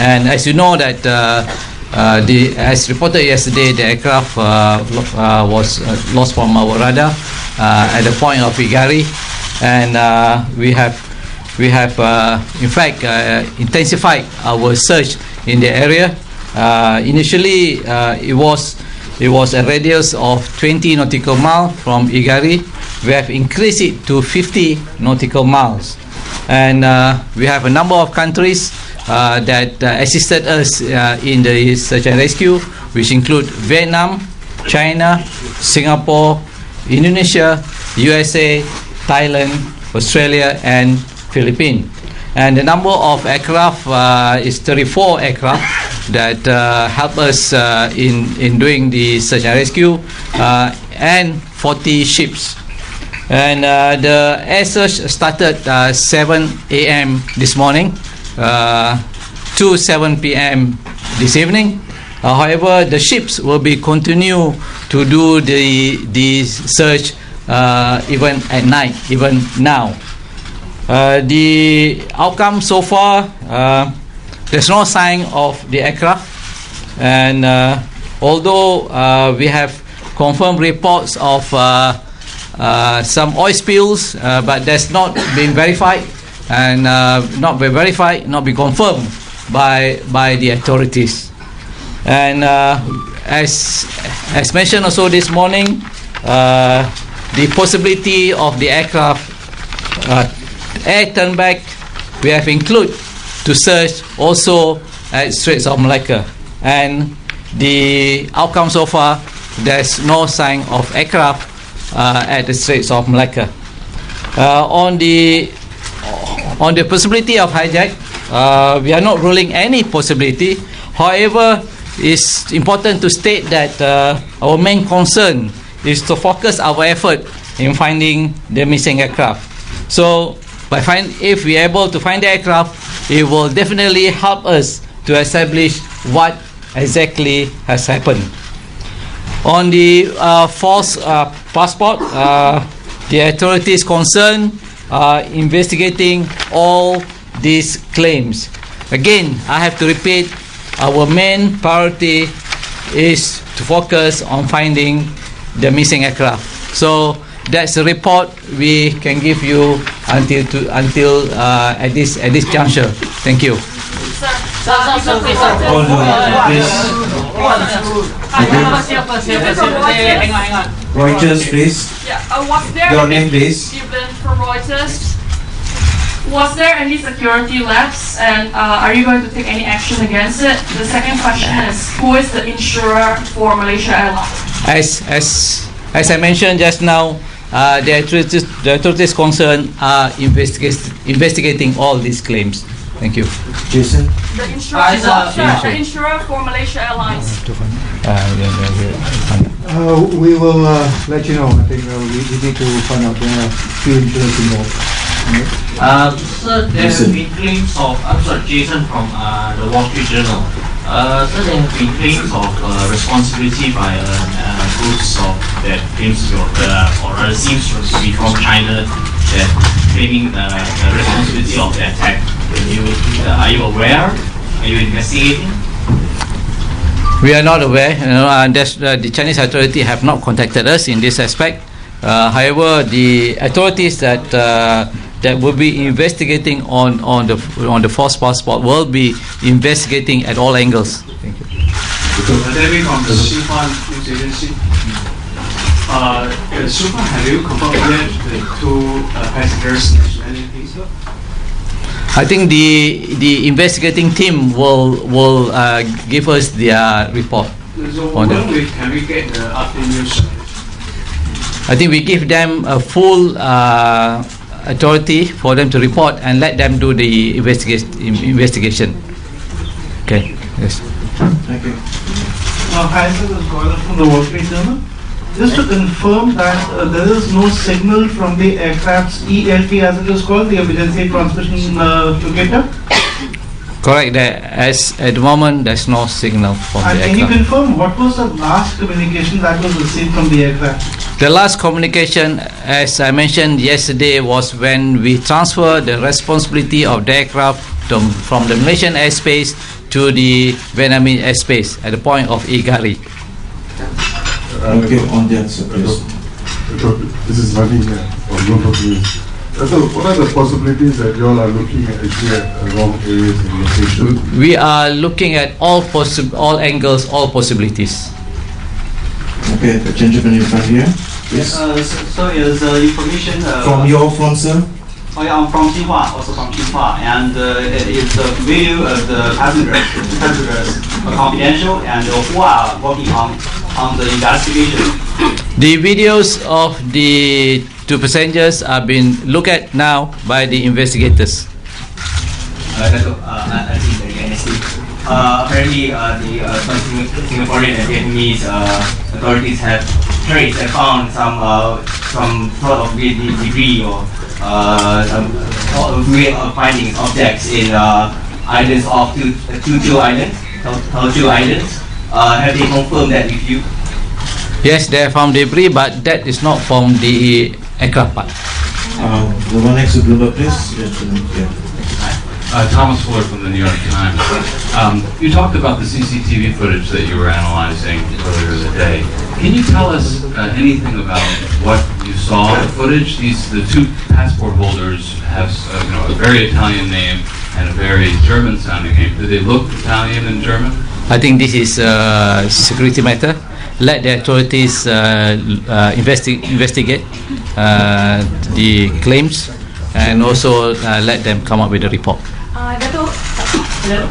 And as you know that as reported yesterday, the aircraft was lost from our radar at the point of Igari, and we have in fact intensified our search in the area. Initially, it was a radius of 20 nautical miles from Igari. We have increased it to 50 nautical miles, and we have a number of countries that assisted us in the search and rescue, which include Vietnam, China, Singapore, Indonesia, USA, Thailand, Australia, and Philippines. And the number of aircraft is 34 aircraft that help us in doing the search and rescue, and 40 ships. And the air search started 7 a.m. this morning to 7 p.m. this evening. However, the ships will be continue to do the search even at night, even now. The outcome so far, there's no sign of the aircraft, and although we have confirmed reports of some oil spills, but that's not been verified, and not been confirmed by the authorities. And as mentioned also this morning, the possibility of the aircraft air turn back, we have included to search also at Straits of Malacca, and the outcome so far, there's no sign of aircraft at the Straits of Malacca. On the possibility of hijack, we are not ruling any possibility. However, it's important to state that our main concern is to focus our effort in finding the missing aircraft. So if we are able to find the aircraft, it will definitely help us to establish what exactly has happened. On the false passport, the authorities concerned are investigating all these claims. Again, I have to repeat, our main priority is to focus on finding the missing aircraft. So that's the report we can give you until at this juncture. Thank you. Reuters, please. Was there Your name, please. From Reuters. Was there any security lapse, and are you going to take any action against it? The second question is, who is the insurer for Malaysia Airlines? As I mentioned just now, the authorities concerned are investigating all these claims. Thank you. Jason? The insurer for Malaysia Airlines. We will let you know. I think we need to find out. There are few insurers involved. Sir, there have been claims of, I'm sorry, Jason from the Wall Street Journal. Sir, there have been claims of responsibility by groups of that claims to, or seems to be from China, that claiming the responsibility of the attack. Are you aware? Are you investigating? We are not aware. The Chinese authority have not contacted us in this aspect. However, the authorities that will be investigating on the false passport will be investigating at all angles. Thank you. David from the Xinhua News Agency. So far, have you confirmed yet the two passengers' nationalities? I think the investigating team will give us their report. So when can we get the update news? I think we give them a full authority for them to report and let them do the investigation. Okay. Yes. Thank you. Hi, sir. This is Gaurav from the Wall Street Journal. Just to confirm that there is no signal from the aircraft's ELT, as it is called, the emergency transmission locator. Correct. As at the moment, there's no signal from the aircraft. Can you confirm what was the last communication that was received from the aircraft? The last communication, as I mentioned yesterday, was when we transferred the responsibility of the aircraft from the Malaysian airspace to the Vietnamese airspace at the point of Igari. Okay, on the answer, please. This is Mani here from Bloomberg News. So, what are the possibilities that you all are looking at actually at wrong areas and locations? We are looking at all angles, all possibilities. Okay, the gentleman in front here, please. So is information From your phone, sir? Oh yeah, I'm from Xinhua, also from Xinhua, and it's a video of the passengers are confidential, and who are working on the investigation. The videos of the two passengers are being looked at now by the investigators. I think very honestly. Apparently, some Singaporean and Vietnamese authorities have found some sort of debris or some way of finding objects in islands of two islands. Have they confirmed that with you? Yes, they have found debris, but that is not from the aircraft part. The one next to Bloomberg, please. Gentleman, yeah. Thomas Fuller from the New York Times. You talked about the CCTV footage that you were analyzing earlier today. Can you tell us anything about what you saw in the footage? The two passport holders have a very Italian name and a very German-sounding name. Do they look Italian and German? I think this is a security matter. Let the authorities investigate the claims and also let them come up with a report. Dato', hello.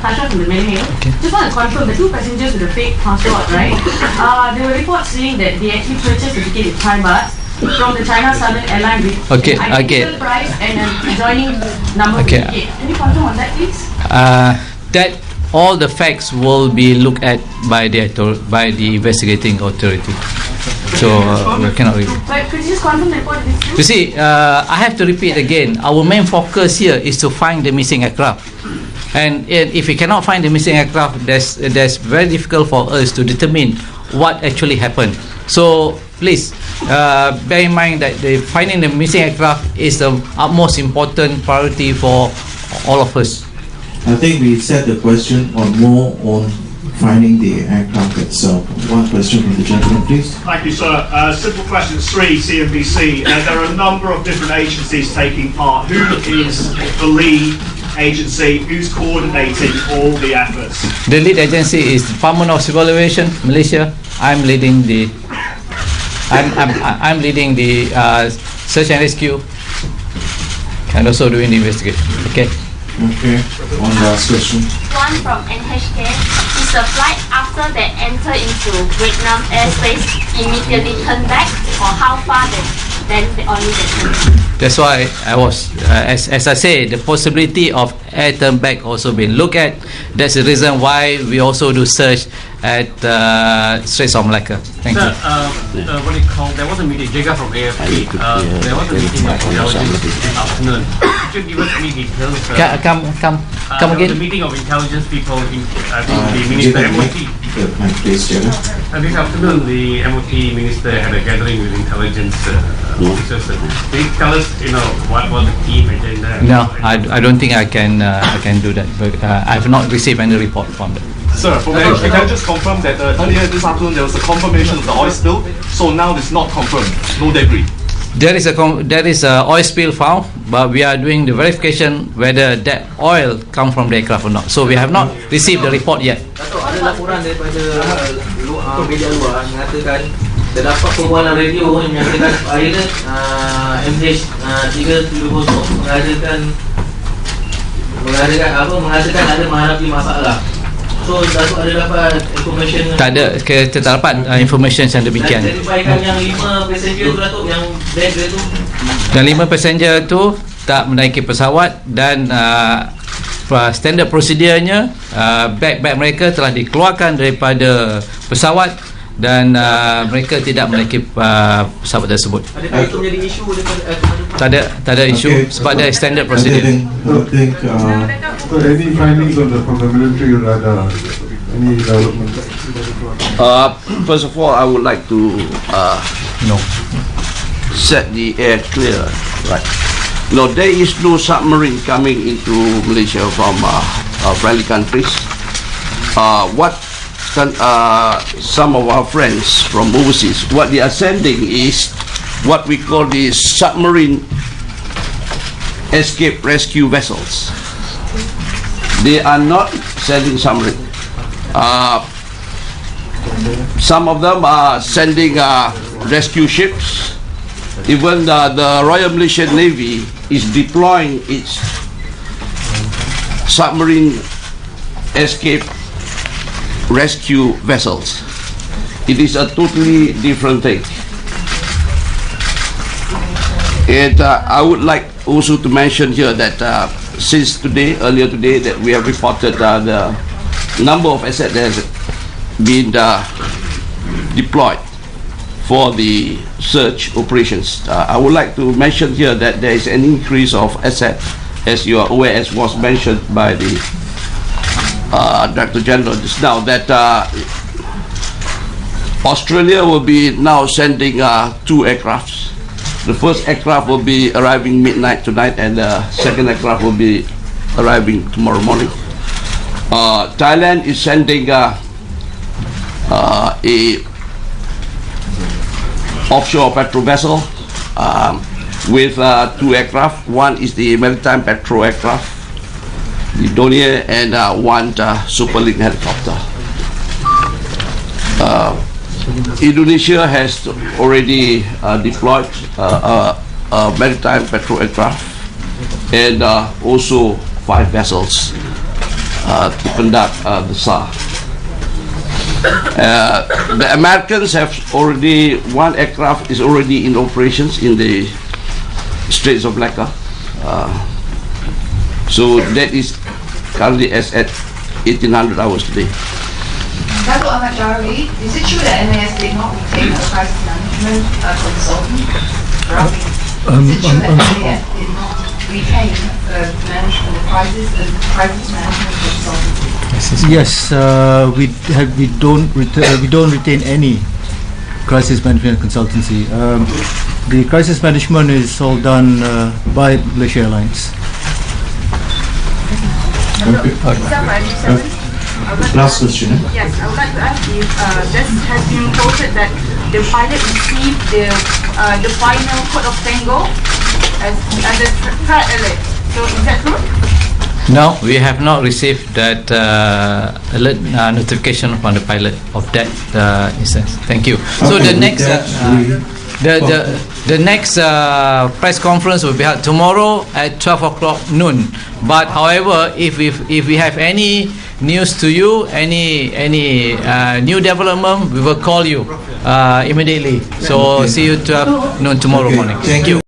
Tasha from the Mail. Just want to confirm the two passengers with the fake passport, right? There were reports saying that they actually purchased the ticket in Thai baht from the China Southern Airline with an identical price and an adjoining number of ticket. Can you confirm on that, please? That all the facts will be looked at by the investigating authority. So we cannot really. But could you just confirm the report? You see, I have to repeat again. Our main focus here is to find the missing aircraft, and if we cannot find the missing aircraft, that's very difficult for us to determine what actually happened. So please bear in mind that finding the missing aircraft is the utmost important priority for all of us. I think we set the question on more on finding the aircraft itself. One question from the gentleman, please. Thank you, sir. Simple question 3, CNBC. There are a number of different agencies taking part. Who is the lead agency? Who's coordinating all the efforts? The lead agency is Department of Civil Aviation, Malaysia. I'm leading the search and rescue, and also doing the investigation. Okay. Okay. One last question. One from NHK. Is the flight after they enter into Vietnam airspace immediately turn back, or how far then only they turn back? That's why I was, as I say, the possibility of air turn back also been looked at. That's the reason why we also do search at Straits of Malacca. Thank you. What do you call? There was a meeting. Jacob from AFP. There was a meeting of intelligence this afternoon. Could you give us any details? Come again. The meeting of intelligence people. I think the minister MOT. This afternoon, the MOT minister had a gathering with intelligence officers. Can you tell us, what was the key agenda? No, I don't think I can do that. But I have not received any report from them. Sir, can I just confirm that earlier this afternoon there was a confirmation of the oil spill, so now it's not confirmed, no debris? There is a oil spill found, but we are doing the verification whether that oil come from the aircraft or not. So we have not received the report yet. Ada laporan daripada media luar mengatakan terdapat perbualan radio yang menyatakan pilot MH370 mengatakan ada menghadapi masalah. So Datuk ada dapat information? Tak ada, kita tak dapat information yang demikian. Dari baikkan yang 5 passenger tu Datuk, yang bag dia tu? Dan 5 passenger tu tak menaiki pesawat dan standard prosedurnya bag mereka telah dikeluarkan daripada pesawat dan mereka tidak menaiki pesawat tersebut. Adakah itu menjadi isu daripada tak ada isu sebab ada standard prosedur. Any findings from the military radar? Any development? First of all, I would like to set the air clear. Right. No, there is no submarine coming into Malaysia from friendly countries. Some of our friends from overseas, what they are sending is what we call the submarine escape rescue vessels. They are not sending submarine. Some of them are sending rescue ships. Even the Royal Malaysian Navy is deploying its submarine escape rescue vessels. It is a totally different thing. And I would like also to mention here that since today, earlier today, that we have reported the number of assets that has been deployed for the search operations. I would like to mention here that there is an increase of assets, as you are aware, as was mentioned by the Director General just now, that Australia will be now sending 2 aircrafts. The first aircraft will be arriving midnight tonight, and the second aircraft will be arriving tomorrow morning. Thailand is sending a offshore petrol vessel with 2 aircraft. One is the maritime petrol aircraft, the Donier, and one Superlink helicopter. Indonesia has already deployed a maritime petrol aircraft and also 5 vessels to conduct the SAR. The Americans have already, 1 aircraft is already in operations in the Straits of Malacca. So that is currently at 1800 hours today. Dato' Ahmad Jarvi, is it true that MAS did not retain a crisis management consultant? Is it true that MAS did not retain a crisis management consultant? Yes, we don't retain any crisis management consultancy. The crisis management is all done by Malaysia Airlines. Last question. Yes, I would like to ask you, this has been reported that the pilot received the final code of tango as a threat alert. So is that true? No, we have not received that alert notification from the pilot of that instance. Thank you. So Okay, the next the next press conference will be held tomorrow at 12 o'clock noon. But however, if we have any news to you, any new development, we will call you immediately. So see you 12 noon tomorrow morning. Thank you.